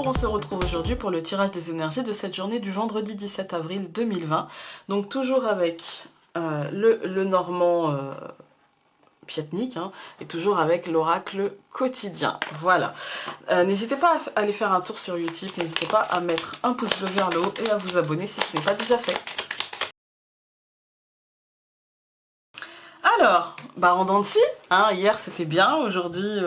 on se retrouve aujourd'hui pour le tirage des énergies de cette journée du vendredi 17 avril 2020. Donc toujours avec le Normand Piatnik, hein, et toujours avec l'oracle quotidien. Voilà. N'hésitez pas à aller faire un tour sur YouTube, n'hésitez pas à mettre un pouce bleu vers le haut et à vous abonner si ce n'est pas déjà fait. Alors, en dents de scie, hein, hier c'était bien, aujourd'hui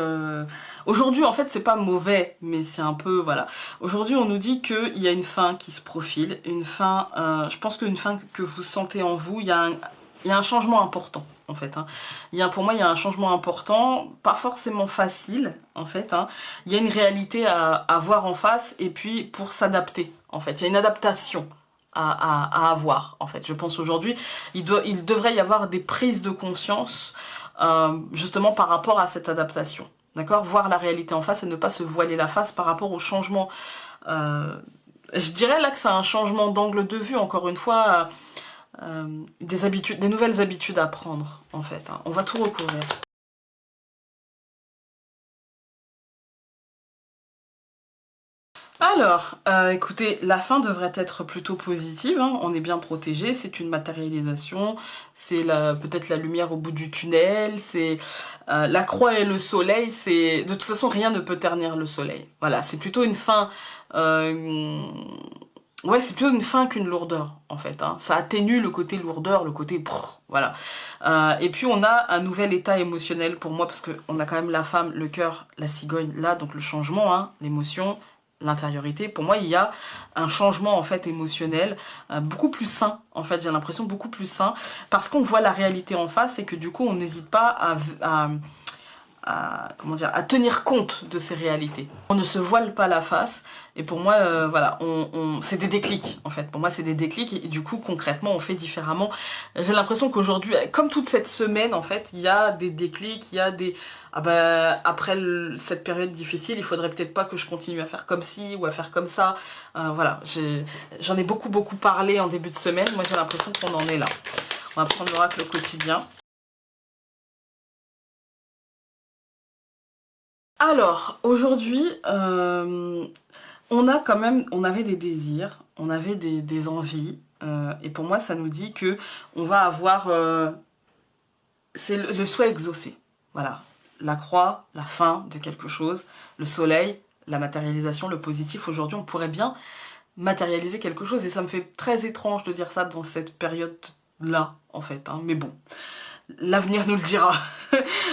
en fait c'est pas mauvais, mais c'est un peu, voilà. Aujourd'hui on nous dit qu'il y a une fin qui se profile, une fin, je pense qu'une fin que vous sentez en vous, il y a un changement important en fait. Hein. Pour moi il y a un changement important, pas forcément facile en fait. Hein. Il y a une réalité à voir en face et puis pour s'adapter en fait, il y a une adaptation. À avoir en fait. Je pense aujourd'hui il devrait y avoir des prises de conscience justement par rapport à cette adaptation, d'accord, voir la réalité en face et ne pas se voiler la face par rapport au changement. Je dirais là que c'est un changement d'angle de vue, encore une fois, des nouvelles habitudes à prendre en fait. Hein. On va tout recouvrir. Alors, écoutez, la fin devrait être plutôt positive, hein, on est bien protégé, c'est une matérialisation, c'est peut-être la lumière au bout du tunnel, c'est la croix et le soleil, de toute façon rien ne peut ternir le soleil. Voilà, c'est plutôt une fin, ouais, c'est plutôt une fin qu'une lourdeur en fait, hein. Ça atténue le côté lourdeur, le côté voilà. Et puis on a un nouvel état émotionnel pour moi parce qu'on a quand même la femme, le cœur, la cigogne là, donc le changement, hein, l'émotion, l'intériorité. Pour moi il y a un changement en fait émotionnel beaucoup plus sain en fait, j'ai l'impression beaucoup plus sain parce qu'on voit la réalité en face et que du coup on n'hésite pas comment dire, à tenir compte de ces réalités. On ne se voile pas la face et pour moi voilà, c'est des déclics en fait. Pour moi c'est des déclics et du coup concrètement on fait différemment. J'ai l'impression qu'aujourd'hui, comme toute cette semaine en fait, il y a des déclics, il y a des après cette période difficile, il faudrait peut-être pas que je continue à faire comme ci ou à faire comme ça. Voilà, j'en ai beaucoup parlé en début de semaine. Moi j'ai l'impression qu'on en est là. On va prendre l'oracle quotidien. Alors, aujourd'hui, on avait des désirs, on avait des envies, et pour moi, ça nous dit que on va avoir, c'est le souhait exaucé. Voilà, la croix, la fin de quelque chose, le soleil, la matérialisation, le positif. Aujourd'hui, on pourrait bien matérialiser quelque chose, et ça me fait très étrange de dire ça dans cette période-là, en fait. Hein, mais bon. L'avenir nous le dira.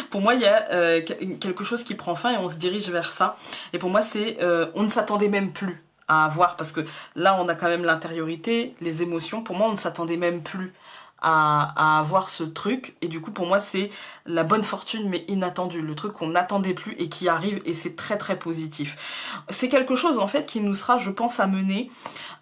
Pour moi, il y a quelque chose qui prend fin et on se dirige vers ça. Et pour moi, c'est on ne s'attendait même plus à avoir, parce que là, on a quand même l'intériorité, les émotions. Pour moi, on ne s'attendait même plus à avoir ce truc. Et du coup, pour moi, c'est la bonne fortune, mais inattendue. Le truc qu'on n'attendait plus et qui arrive, et c'est très, très positif. C'est quelque chose, en fait, qui nous sera, je pense, amené.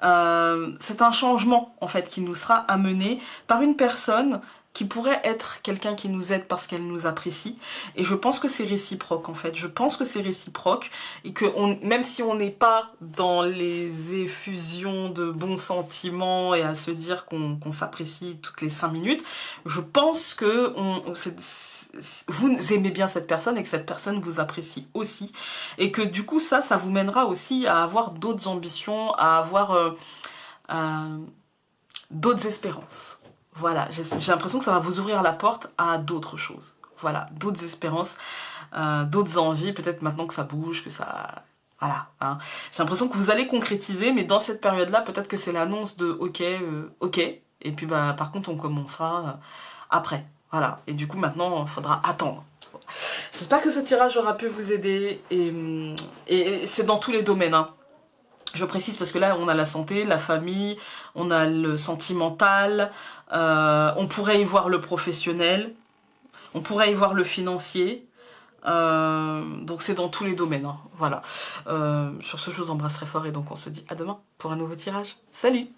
C'est un changement, en fait, qui nous sera amené par une personne qui pourrait être quelqu'un qui nous aide parce qu'elle nous apprécie. Et je pense que c'est réciproque en fait. Je pense que c'est réciproque et que même si on n'est pas dans les effusions de bons sentiments et à se dire qu'on s'apprécie toutes les 5 minutes, je pense que vous aimez bien cette personne et que cette personne vous apprécie aussi. Et que du coup ça vous mènera aussi à avoir d'autres ambitions, à avoir d'autres espérances. Voilà, j'ai l'impression que ça va vous ouvrir la porte à d'autres choses. Voilà, d'autres espérances, d'autres envies, peut-être maintenant que ça bouge, que ça... Voilà, hein. J'ai l'impression que vous allez concrétiser, mais dans cette période-là, peut-être que c'est l'annonce de ok, ok, et puis par contre on commencera après. Voilà, et du coup maintenant il faudra attendre. J'espère que ce tirage aura pu vous aider, et c'est dans tous les domaines, hein. Je précise parce que là, on a la santé, la famille, on a le sentimental, on pourrait y voir le professionnel, on pourrait y voir le financier. Donc c'est dans tous les domaines, hein, voilà. Sur ce, je vous embrasse très fort et donc on se dit à demain pour un nouveau tirage. Salut!